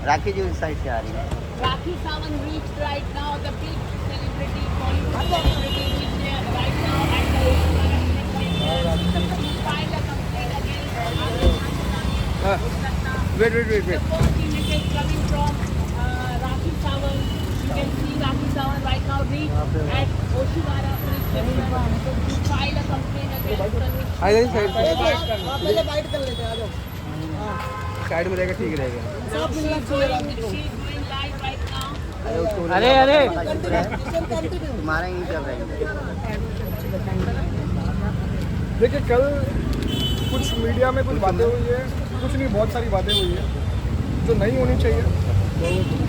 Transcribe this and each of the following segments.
राखी जी उस साइड से आ रही है। Rakhi Sawant reached right now, the big celebrity, Bollywood celebrity reached there right now at the filed a complaint against Wait. The first image is coming from Rakhi Sawant. You can see Rakhi Sawant right now reached at Oshiwara police station to file a complaint against Tanush. आ जाइए side पहले bite कर लेते हैं, आ जाओ। Side में रहेगा ठीक रहेगा। So she's going live right now. अरे कंटिन्यू। तुम्हारा ही चल रहा है। देखिए कल कुछ मीडिया में कुछ बातें हुई है, कुछ नहीं बहुत सारी बातें हुई है जो नहीं होनी चाहिए।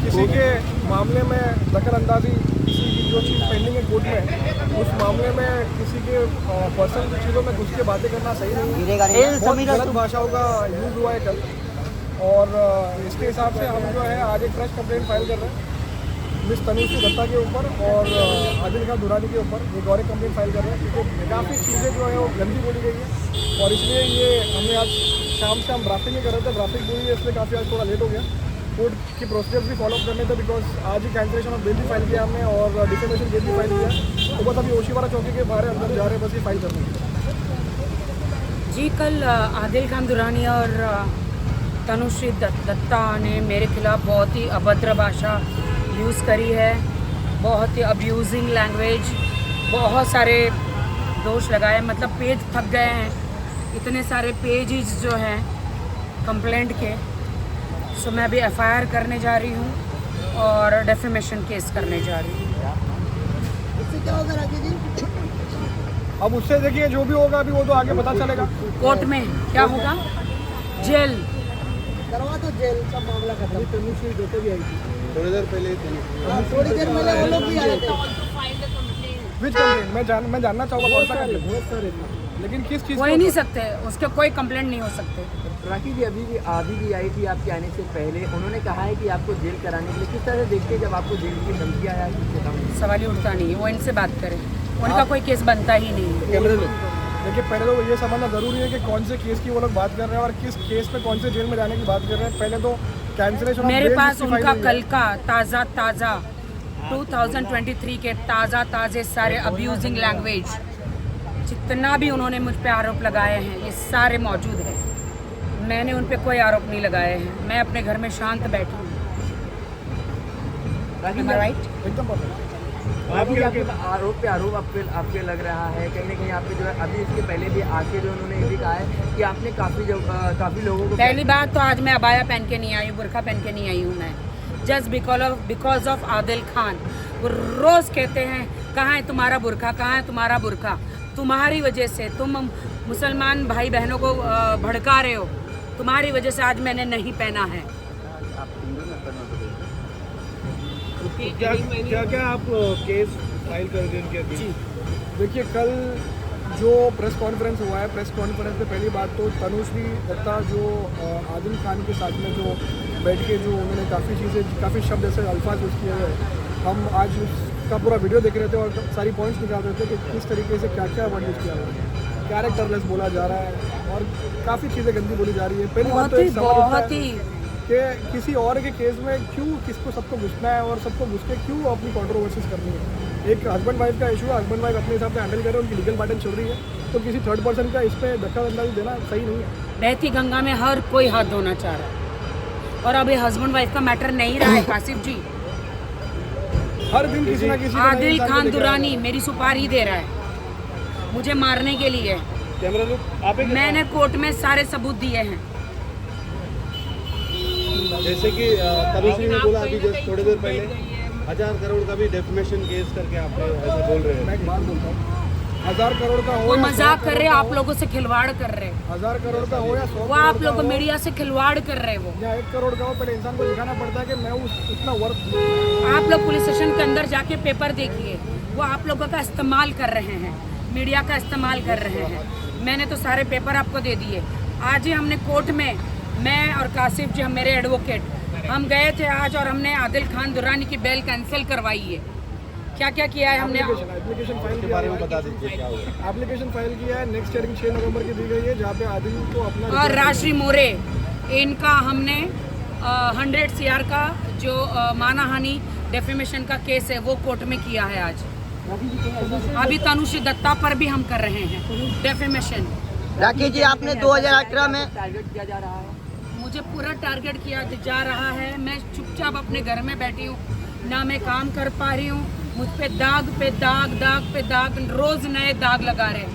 किसी के मामले में दखल अंदाजी, किसी की जो चीज़ पेंडिंग है कोर्ट में, उस मामले में किसी के पर्सनल चीज़ों में घुस के बातें करना सही नहीं है। बहुत गलत भाषाओं का यूज़ हुआ है कल, और इसके हिसाब से हम जो है आज एक फ्रेश कंप्लेंट फाइल कर रहे हैं मिस तनुश्री दत्ता के ऊपर और आदिल खान दुरानी के ऊपर एक और एक कंप्लेंट फाइल कर रहे हैं, क्योंकि काफ़ी चीज़ें जो है वो गंदी बोली गई है, और इसलिए ये हमने आज शाम से हम ड्राफ्टिंग ही कर रहे थे, ड्राफ्टिंग पूरी है, इसलिए काफ़ी आज थोड़ा लेट हो गया। कोर्ट की प्रोसीजर्स भी फॉलो करने थे, बिकॉज आज ही कैंसिलेशन ऑफ बेल भी फाइल किया हमने और डिफेमेशन केस भी फाइल किया, तो बस अभी ओशीवारा चौकी के बाहर अंदर जा रहे हैं, बस ये फाइल करने के लिए। जी कल आदिल खान दुरानी और तनुश्री दत्ता ने मेरे खिलाफ बहुत ही अभद्र भाषा यूज़ करी है, बहुत ही अब्यूजिंग लैंग्वेज, बहुत सारे दोष लगाए, मतलब पेज थक गए हैं, इतने सारे पेजेस जो हैं कंप्लेंट के। सो मैं अभी एफआईआर करने जा रही हूँ और डेफेमेशन केस करने जा रही हूँ। इससे क्या होगा राखी जी? अब उससे देखिए जो भी होगा अभी वो तो आगे पता चलेगा। कोर्ट में क्या होगा? जेल। करवा दो जेल, सब मामला खत्म। तनुश्री दत्ता भी आई थी थोड़ी देर पहले। थोड़ी देर पहले वो लोग भी आए थे। विच कंप्लेंट मैं जानना चाहूँगा कौन सा कंप्लेंट, बहुत सारे, लेकिन किस चीज़ हो ही नहीं सकते, उसके कोई कंप्लेंट नहीं हो सकते। राखी जी अभी भी आई थी आपके आने से पहले, उन्होंने कहा है कि आपको जेल कराने के लिए, किस तरह से देखते हैं जब आपको जेल की धमकी आया है? सवाल ही उठता नहीं है, वो इनसे बात करें, उनका कोई केस बनता ही नहीं है। देखिए पहले तो ये समझना ज़रूरी है कि कौन से केस की वो लोग बात कर रहे हैं और किस केस पे कौन से जेल में जाने की बात कर रहे हैं। पहले तो कैंसिलेशन मेरे पास उनका कल का ताज़ा 2023 के ताज़े सारे अब्यूजिंग लैंग्वेज, जितना भी उन्होंने मुझ पे आरोप लगाए हैं, ये सारे मौजूद हैं। मैंने उन पे कोई आरोप नहीं लगाए हैं, मैं अपने घर में शांत बैठी हूँ। राइट? एकदम परफेक्ट। अभी आपके आरोप पे आरोप आपके लग रहा है, कहीं ना कहीं आपके जो है अभी इसके पहले भी आके जो उन्होंने ये भी कहा है कि आपने काफ़ी लोगों को। पहली बात तो आज मैं अबाया पहन के नहीं आई हूँ, बुरखा पहन के नहीं आई हूँ मैं, just because of Adil Khan. वो रोज़ कहते हैं कहाँ है तुम्हारा बुरखा, कहाँ है तुम्हारा बुरखा। तुम्हारी वजह से, तुम मुसलमान भाई बहनों को भड़का रहे हो, तुम्हारी वजह से आज मैंने नहीं पहना है। क्या आप केस फाइल कर दें उनके अगेंस्ट? देखिए कल जो प्रेस कॉन्फ्रेंस हुआ है, प्रेस कॉन्फ्रेंस में पहली बात तो तनुश्री दत्ता जो आदिल खान के साथ में जो बैठ के जो उन्होंने काफ़ी शब्द ऐसे अल्फाज यूज़ किए हुए, हम आज उसका पूरा वीडियो देख रहे थे और सारी पॉइंट्स निकाल रहे थे कि किस तरीके से क्या क्या वर्ड यूज़ किया हुआ है, कैरेक्टरलेस बोला जा रहा है और काफ़ी चीज़ें गंदी बोली जा रही है। पहली बात तो एक सवाल उठता है कि किसी और के केस में क्यों किसको सबको घुसना है और सबको घुस के क्यों अपनी कंट्रोवर्सीज करनी है। एक हस्बैंड वाइफ का इशू है, हस्बैंड वाइफ अपने हिसाब से हैंडल करें, उनकी लीगल बैटल चल रही है, तो किसी थर्ड पर्सन का इस पर धक्का अंदाजी देना सही नहीं है। बहती गंगा में हर कोई हाथ धोना चाह रहा है, और अभी हस्बैंड वाइफ का मैटर नहीं रहा है कासिफ जी। हर दिन किसी ना किसी आदिल खान दुरानी मेरी सुपारी दे रहा है मुझे मारने के लिए। मैंने कोर्ट में सारे सबूत दिए हैं। जैसे कि तनुश्री ने बोला अभी जस्ट थोड़ी देर पहले 1000 करोड़ का भी डेफमेशन केस करके आप ऐसा बोल रहे हैं। मैं एक बात बोलता हूँ, 1000 करोड़ का हो वो या मजाक कर रहे हैं, आप लोगों से खिलवाड़ कर रहे हैं। 1000 करोड़ का हो या 100 वो आप लोग मीडिया से खिलवाड़ कर रहे हैं। वो या 1 करोड़ का हो, पहले इंसान को दिखाना पड़ता है कि मैं उतना वर्थ। आप लोग पुलिस स्टेशन के अंदर जाके पेपर देखिए, वो आप लोगों का इस्तेमाल कर रहे हैं, मीडिया का इस्तेमाल कर रहे हैं। मैंने तो सारे पेपर आपको दे दिए। आज ही हमने कोर्ट में, मैं और कासिफ जी, हम मेरे एडवोकेट, हम गए थे आज और हमने आदिल खान दुरानी की बेल कैंसिल करवाई है। क्या क्या किया है हमने? एप्लीकेशन फाइल किया है, बता दीजिए क्या हुआ। एप्लीकेशन फाइल किया है, नेक्स्ट हियरिंग 6 नवंबर की दी गई है, जहाँ पे आदिल को अपना और राशि मोरे इनका हमने 100 CR का जो मानहानि डेफेमेशन का केस है वो कोर्ट में किया है आज। अभी तनुश्री दत्ता पर भी हम कर रहे हैं डेफेमेशन। राकेश जी आपने 2018 में टारगेट किया जा रहा है। मुझे पूरा टारगेट किया जा रहा है। मैं चुपचाप अपने घर में बैठी हूँ, ना मैं काम कर पा रही हूँ। मुझ पे दाग पे दाग, दाग पे दाग, रोज नए दाग लगा रहे हैं।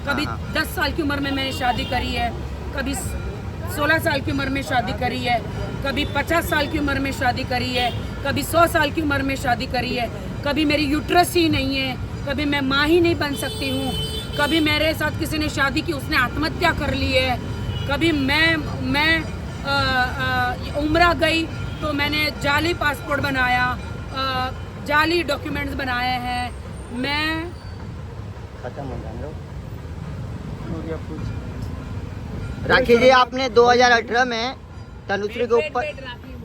कभी 10 साल की उम्र में मैंने शादी करी है, कभी 16 साल की उम्र में शादी करी है, कभी 50 साल की उम्र में शादी करी है, कभी 100 साल की उम्र में शादी करी है। कभी मेरी यूट्रस ही नहीं है, कभी मैं माँ ही नहीं बन सकती हूँ, कभी मेरे साथ किसी ने शादी की उसने आत्महत्या कर ली है, कभी मैं उम्रा गई तो मैंने जाली पासपोर्ट बनाया, जाली डॉक्यूमेंट्स बनाए हैं। मैं खत्म हो जाएंगे। राकेश जी आपने 2018 में तनुश्री के ऊपर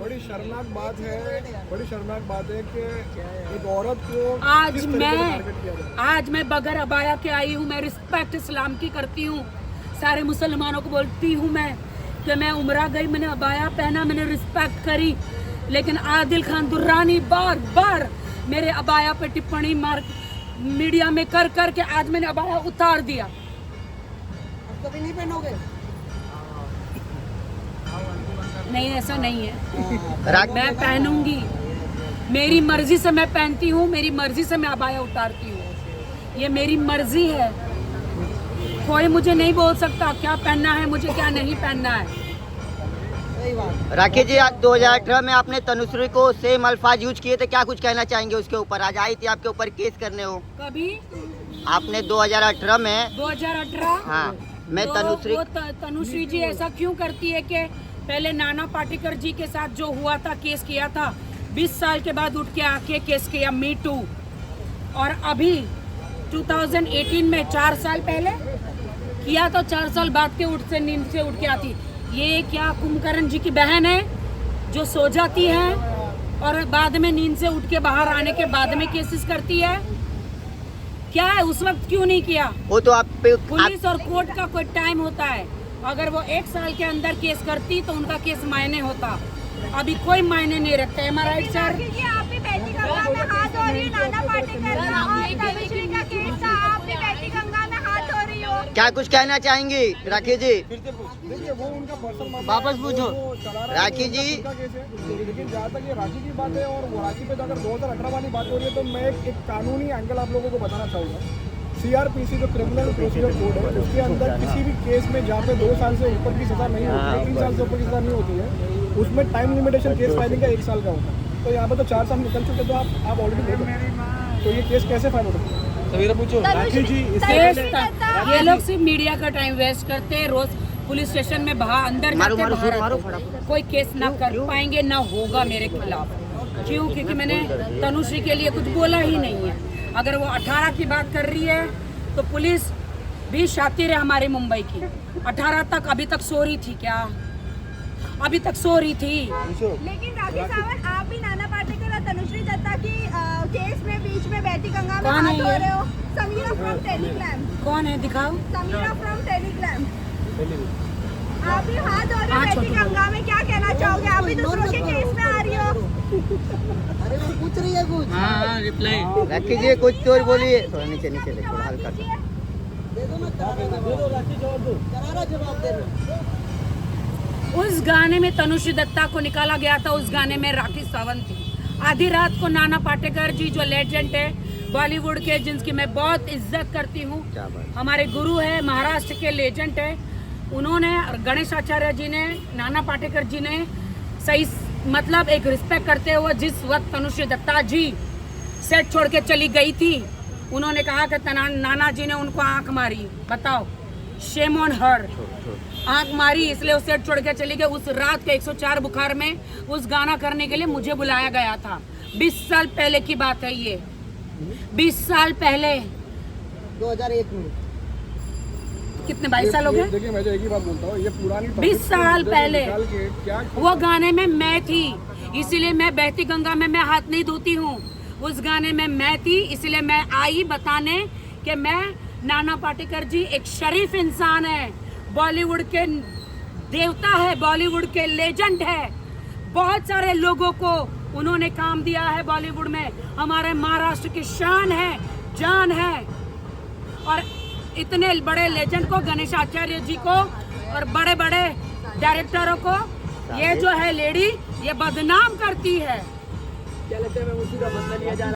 बड़ी शर्मनाक बात है कि एक औरत को आज किस तरीके से टारगेट किया जाए। आज मैं बगैर अबाया के आई हूँ। मैं रिस्पेक्ट इस्लाम की करती हूँ। सारे मुसलमानों को बोलती हूँ मैं कि मैं उम्रा गई, मैंने अबाया पहना, मैंने रिस्पेक्ट करी। लेकिन आदिल खान दुर्रानी बार बार मेरे अबाया पे टिप्पणी मार मीडिया में कर कर के आज मैंने अबाया उतार दिया। अब कभी नहीं पहनोगे? नहीं, ऐसा नहीं है। मैं पहनूंगी, मेरी मर्जी से मैं पहनती हूँ, मेरी मर्जी से मैं अबाया उतारती हूँ। ये मेरी मर्जी है। कोई मुझे नहीं बोल सकता क्या पहनना है, मुझे क्या नहीं पहनना है। सही बात। राकेश जी आज 2018 में आपने तनुश्री को सेम अल्फाज यूज किए थे, क्या कुछ कहना चाहेंगे उसके ऊपर? आज आई थी आपके ऊपर केस करने हो। कभी आपने 2018 में 2018 हाँ मैं तनुश्री तनुश्री जी ऐसा क्यों करती है कि पहले नाना पाटेकर जी के साथ जो हुआ था, केस किया था, 20 साल के बाद उठ के आके केस किया मी टू, और अभी 2018 में 4 साल पहले किया तो 4 साल बाद के नींद से उठ के आती। ये क्या कुंभकर्ण जी की बहन है जो सो जाती है और बाद में नींद से उठ के बाहर आने के बाद में केसेस करती है? क्या है, उस वक्त क्यों नहीं किया? वो तो आप पे पुलिस और कोर्ट का कोई टाइम होता है। अगर वो 1 साल के अंदर केस करती तो उनका केस मायने होता। अभी कोई मायने नहीं रखता। Am right sir? आप भी बेटी गंगा में हाथ धो रही हो, नाना पाटेकर और तनुश्री का केस था, आप भी बेटी गंगा में हाथ धो रही हो। क्या कुछ कहना चाहेंगी राकेश जी? देखिए वो उनका पर्सनल मामला वापस है, पूछो। वो चला रहा है, राखी जी। उनका केस है। लेकिन जहाँ तक ये राखी की बात है और वो राखी पे अगर 2018 वाली बात हो रही है तो मैं एक कानूनी एंगल आप लोगों को बताना चाहूँगा। CRPC जो क्रिमिनल प्रोसीजर कोड है उसके अंदर किसी भी केस में जहाँ पे 2 साल से ऊपर की सज़ा नहीं होती है, 3 साल से ऊपर की सज़ा नहीं होती है, उसमें टाइम लिमिटेशन केस फाइलिंग का 1 साल का होता है। तो यहाँ पे तो 4 साल निकल चुके तो आप ऑलरेडी देख रहे हैं। तो ये केस कैसे फाइल होता है? सवेरा पूछो राखी जी। ये लोग सिर्फ मीडिया का टाइम वेस्ट करते हैं। रोज पुलिस स्टेशन में बाहर अंदर जाते बाहर कोई केस ना कर पाएंगे, ना होगा मेरे खिलाफ। क्यों? क्योंकि मैंने तनुश्री के लिए कुछ बोला ही नहीं है। अगर वो 18 की बात कर रही है तो पुलिस भी शातिर है हमारे मुंबई की। 18 तक अभी तक सो रही थी क्या? अभी तक सो रही थी। लेकिन राखी सावंत, आप भी नाना पाटेकर और तनुश्री दत्ता की केस में बीच में बेटी गंगा में हाथ धो रहे हो। Sameera from Telegram. कौन है, दिखाओ। Sameera from Telegram. आप भी हाथ धो रहे हो बेटी गंगा में, क्या कहना चाहोगे? आप भी दूसरों के केस में आ रही हो। अरे वो पूछ रही है कुछ। राकेश जी कुछ तो बोलिए। थोड़ा नीचे नीचे ले, थोड़ा हल्का सा। दे दो ना, करारा जवाब दे दो। उस गाने में तनुश्री दत्ता को निकाला गया था, उस गाने में राखी सावंत थी। आधी रात को नाना पाटेकर जी जो लेजेंड है बॉलीवुड के, जिनकी मैं बहुत इज्जत करती हूँ, हमारे गुरु है, महाराष्ट्र के लेजेंड है, उन्होंने, गणेश आचार्य जी ने, नाना पाटेकर जी ने सही मतलब एक रिस्पेक्ट करते हुए जिस वक्त तनुश्री दत्ता जी सेट छोड़ के चली गई थी, उन्होंने कहा कि नाना जी ने उनको आंख मारी। बताओ, शेम ऑन हर। आंख मारी इसलिए उस सेट छोड़ के चली गई। उस रात के 104 बुखार में उस गाना करने के लिए मुझे बुलाया गया था। 20 साल पहले की बात है ये, 20 साल पहले। 2001 में कितने 22 साल हो गए? देखिए मैं जो एक ही बात बोलता हूँ, ये पुरानी 20 साल पहले क्या वो गाने में मैं थी, इसीलिए मैं बहती गंगा में मैं हाथ नहीं धोती हूँ। उस गाने में मैं थी, इसलिए मैं आई बताने कि मैं, नाना पाटेकर जी एक शरीफ इंसान है, बॉलीवुड के देवता है, बॉलीवुड के लेजेंड है। बहुत सारे लोगों को उन्होंने काम दिया है बॉलीवुड में। हमारे महाराष्ट्र की शान है, जान है। और इतने बड़े लेजेंड को, गणेश आचार्य जी को और बड़े बड़े डायरेक्टरों को ये जो है लेडी ये बदनाम करती है। क्या लगता है मैम, उसी का बदला लिया जा रहा है?